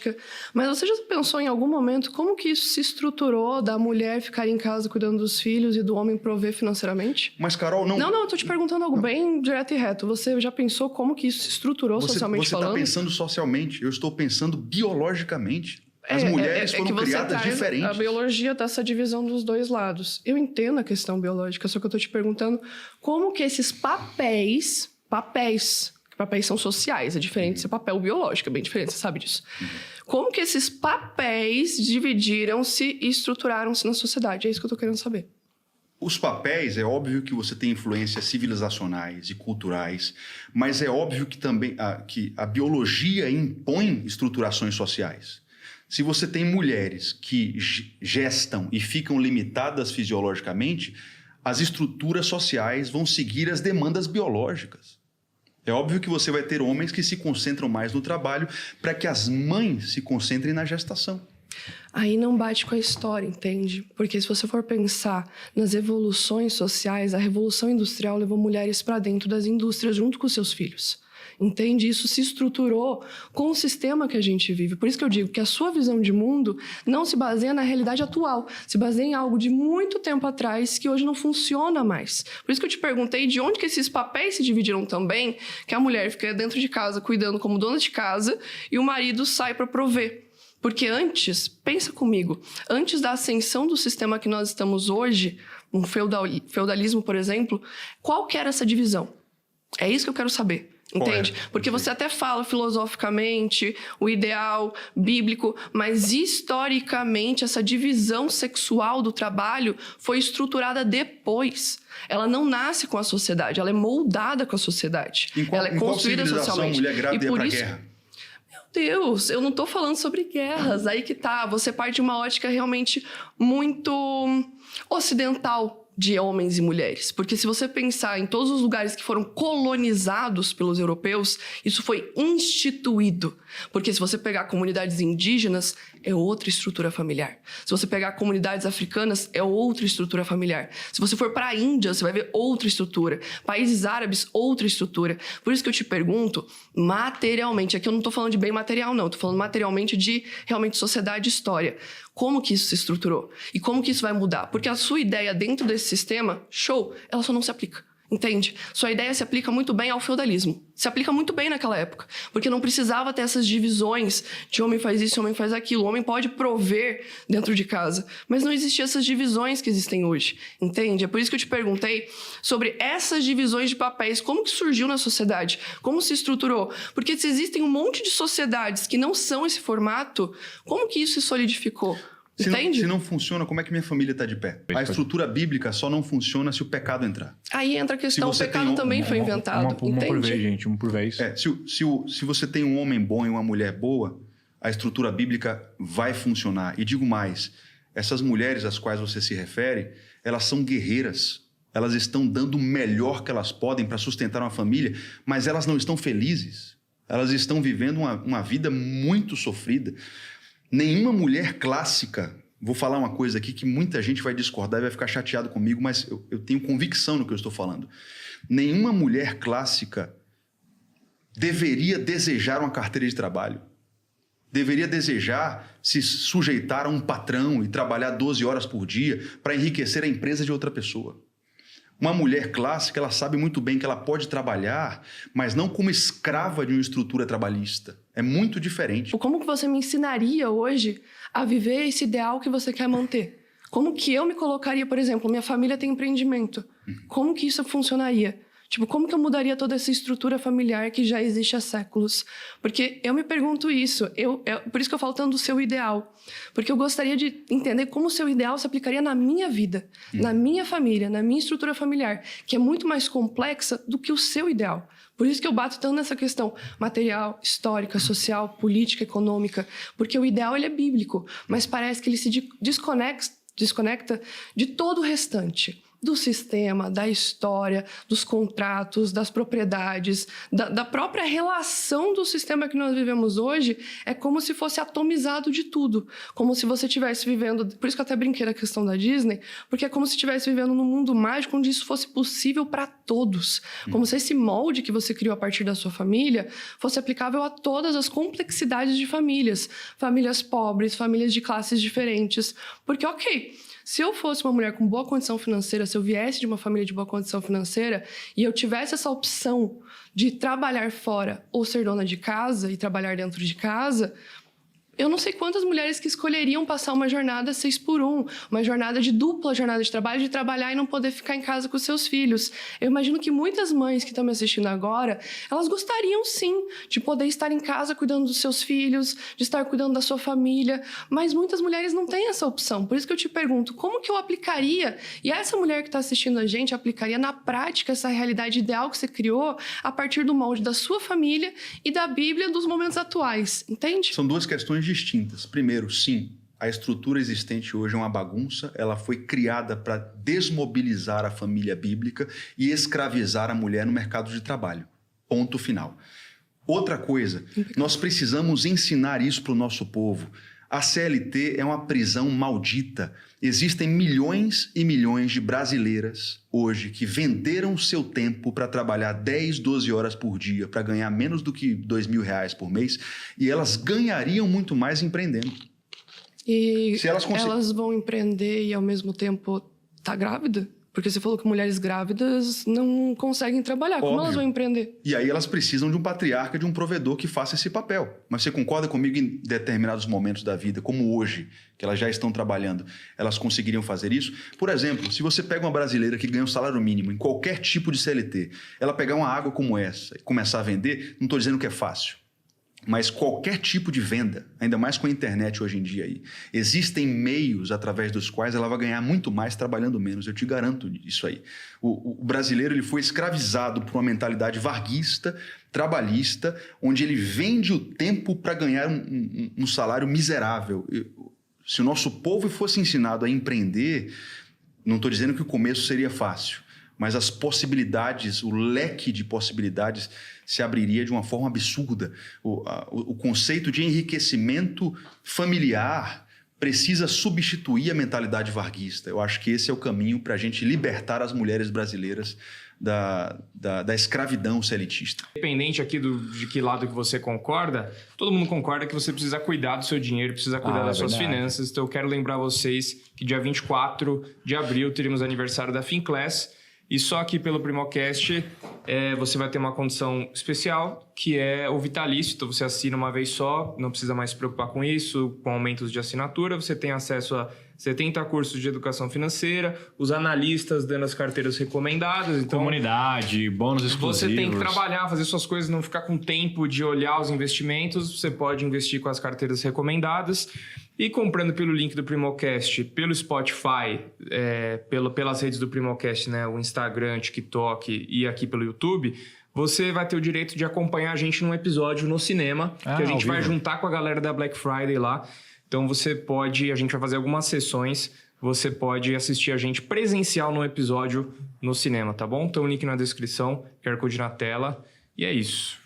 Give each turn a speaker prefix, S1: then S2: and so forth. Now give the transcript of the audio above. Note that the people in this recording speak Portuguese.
S1: biológica, mas você já pensou em algum momento como que isso se estruturou da mulher ficar em casa cuidando dos filhos e do homem prover financeiramente?
S2: Mas, Carol, não...
S1: Não, eu tô te perguntando algo bem direto e reto. Você já pensou como que isso se estruturou socialmente falando?
S2: Você está pensando socialmente, eu estou pensando biologicamente. As mulheres foram criadas diferentes.
S1: A biologia dessa divisão dos dois lados. Eu entendo a questão biológica, só que eu tô te perguntando como que esses papéis são sociais, é diferente de ser papel biológico, é bem diferente, você sabe disso. Como que esses papéis dividiram-se e estruturaram-se na sociedade? É isso que eu tô querendo saber.
S2: Os papéis, é óbvio que você tem influências civilizacionais e culturais, mas é óbvio que também que a biologia impõe estruturações sociais. Se você tem mulheres que gestam e ficam limitadas fisiologicamente, as estruturas sociais vão seguir as demandas biológicas. É óbvio que você vai ter homens que se concentram mais no trabalho para que as mães se concentrem na gestação.
S1: Aí não bate com a história, entende? Porque se você for pensar nas evoluções sociais, a Revolução Industrial levou mulheres para dentro das indústrias junto com seus filhos. Entende? Isso se estruturou com o sistema que a gente vive. Por isso que eu digo que a sua visão de mundo não se baseia na realidade atual, se baseia em algo de muito tempo atrás que hoje não funciona mais. Por isso que eu te perguntei de onde que esses papéis se dividiram também, que a mulher fica dentro de casa cuidando como dona de casa e o marido sai para prover. Porque antes, pensa comigo, antes da ascensão do sistema que nós estamos hoje, um feudalismo, por exemplo, qual que era essa divisão? É isso que eu quero saber. Entende? Porque você até fala filosoficamente o ideal bíblico, mas historicamente essa divisão sexual do trabalho foi estruturada depois. Ela não nasce com a sociedade, ela é moldada com a sociedade.
S2: Ela é construída socialmente. Mulher grávida ia pra guerra?
S1: Meu Deus, eu não tô falando sobre guerras. Aí que tá, você parte de uma ótica realmente muito ocidental de homens e mulheres. Porque se você pensar em todos os lugares que foram colonizados pelos europeus, isso foi instituído. Porque se você pegar comunidades indígenas, é outra estrutura familiar. Se você pegar comunidades africanas, é outra estrutura familiar. Se você for para a Índia, você vai ver outra estrutura. Países árabes, outra estrutura. Por isso que eu te pergunto, materialmente, aqui eu não estou falando de bem material, não. Estou falando materialmente de realmente sociedade e história. Como que isso se estruturou? E como que isso vai mudar? Porque a sua ideia dentro desse sistema, show, ela só não se aplica. Entende? Sua ideia se aplica muito bem ao feudalismo. Se aplica muito bem naquela época. Porque não precisava ter essas divisões de homem faz isso, homem faz aquilo. O homem pode prover dentro de casa. Mas não existiam essas divisões que existem hoje. Entende? É por isso que eu te perguntei sobre essas divisões de papéis. Como que surgiu na sociedade? Como se estruturou? Porque se existem um monte de sociedades que não são esse formato, como que isso se solidificou?
S2: Se não funciona, como é que minha família está de pé? A estrutura bíblica só não funciona se o pecado entrar.
S1: Aí entra a questão, o pecado também foi inventado.
S3: Uma por vez, gente, uma por vez.
S2: Se você tem um homem bom e uma mulher boa, a estrutura bíblica vai funcionar. E digo mais, essas mulheres às quais você se refere, elas são guerreiras. Elas estão dando o melhor que elas podem para sustentar uma família, mas elas não estão felizes. Elas estão vivendo uma vida muito sofrida. Nenhuma mulher clássica, vou falar uma coisa aqui que muita gente vai discordar e vai ficar chateado comigo, mas eu tenho convicção no que eu estou falando. Nenhuma mulher clássica deveria desejar uma carteira de trabalho. Deveria desejar se sujeitar a um patrão e trabalhar 12 horas por dia para enriquecer a empresa de outra pessoa. Uma mulher clássica, ela sabe muito bem que ela pode trabalhar, mas não como escrava de uma estrutura trabalhista. É muito diferente.
S1: Como que você me ensinaria hoje a viver esse ideal que você quer manter? Como que eu me colocaria, por exemplo, minha família tem empreendimento. Como que isso funcionaria? Tipo, como que eu mudaria toda essa estrutura familiar que já existe há séculos? Porque eu me pergunto isso. Por isso que eu falo tanto do seu ideal. Porque eu gostaria de entender como o seu ideal se aplicaria na minha vida, na minha família, na minha estrutura familiar, que é muito mais complexa do que o seu ideal. Por isso que eu bato tanto nessa questão material, histórica, social, política, econômica. Porque o ideal, ele é bíblico, mas parece que ele se desconecta de todo o restante. do sistema, da história, dos contratos, das propriedades, da própria relação do sistema que nós vivemos hoje, é como se fosse atomizado de tudo. Como se você estivesse vivendo... Por isso que eu até brinquei na questão da Disney, porque é como se estivesse vivendo num mundo mágico onde isso fosse possível para todos. Como se esse molde que você criou a partir da sua família fosse aplicável a todas as complexidades de famílias. Famílias pobres, famílias de classes diferentes. Porque, ok... Se eu fosse uma mulher com boa condição financeira, se eu viesse de uma família de boa condição financeira e eu tivesse essa opção de trabalhar fora ou ser dona de casa e trabalhar dentro de casa, eu não sei quantas mulheres que escolheriam passar uma jornada 6x1, uma jornada de dupla jornada de trabalhar e não poder ficar em casa com os seus filhos. Eu imagino que muitas mães que estão me assistindo agora, elas gostariam sim de poder estar em casa cuidando dos seus filhos, de estar cuidando da sua família, mas muitas mulheres não têm essa opção. Por isso que eu te pergunto, como que eu aplicaria, e essa mulher que está assistindo a gente aplicaria na prática essa realidade ideal que você criou a partir do molde da sua família e da Bíblia dos momentos atuais, entende?
S2: São duas questões distintas. Primeiro, sim, a estrutura existente hoje é uma bagunça, ela foi criada para desmobilizar a família bíblica e escravizar a mulher no mercado de trabalho. Ponto final. Outra coisa, nós precisamos ensinar isso para o nosso povo. A CLT é uma prisão maldita. Existem milhões e milhões de brasileiras hoje que venderam seu tempo para trabalhar 10, 12 horas por dia para ganhar menos do que R$2.000 por mês e elas ganhariam muito mais empreendendo.
S1: E se elas vão empreender e ao mesmo tempo tá grávida? Porque você falou que mulheres grávidas não conseguem trabalhar.
S2: Óbvio.
S1: Como elas vão empreender?
S2: E aí elas precisam de um patriarca, de um provedor que faça esse papel. Mas você concorda comigo em determinados momentos da vida, como hoje, que elas já estão trabalhando, elas conseguiriam fazer isso? Por exemplo, se você pega uma brasileira que ganha um salário mínimo em qualquer tipo de CLT, ela pegar uma água como essa e começar a vender, não estou dizendo que é fácil. Mas qualquer tipo de venda, ainda mais com a internet hoje em dia aí, existem meios através dos quais ela vai ganhar muito mais trabalhando menos, eu te garanto isso aí. O brasileiro ele foi escravizado por uma mentalidade varguista, trabalhista, onde ele vende o tempo para ganhar um salário miserável. Se o nosso povo fosse ensinado a empreender, não estou dizendo que o começo seria fácil, mas as possibilidades, o leque de possibilidades se abriria de uma forma absurda. O conceito de enriquecimento familiar precisa substituir a mentalidade varguista. Eu acho que esse é o caminho para a gente libertar as mulheres brasileiras da escravidão celitista.
S4: Independente aqui de que lado que você concorda, todo mundo concorda que você precisa cuidar do seu dinheiro, precisa cuidar das suas finanças. Então eu quero lembrar vocês que dia 24 de abril teremos aniversário da Finclass. E só aqui pelo Primocast você vai ter uma condição especial, que é o vitalício. Então você assina uma vez só, não precisa mais se preocupar com isso, com aumentos de assinatura. Você tem acesso a 70 cursos de educação financeira, os analistas dando as carteiras recomendadas. Então,
S3: comunidade, bônus exclusivos.
S4: Você tem que trabalhar, fazer suas coisas, não ficar com tempo de olhar os investimentos. Você pode investir com as carteiras recomendadas. E comprando pelo link do Primocast, pelo Spotify, pelas redes do Primocast, né, o Instagram, TikTok e aqui pelo YouTube, você vai ter o direito de acompanhar a gente num episódio no cinema, que a gente vai juntar com a galera da Black Friday lá. Então a gente vai fazer algumas sessões, você pode assistir a gente presencial no episódio no cinema, tá bom? Então o link na descrição, QR Code na tela, e é isso.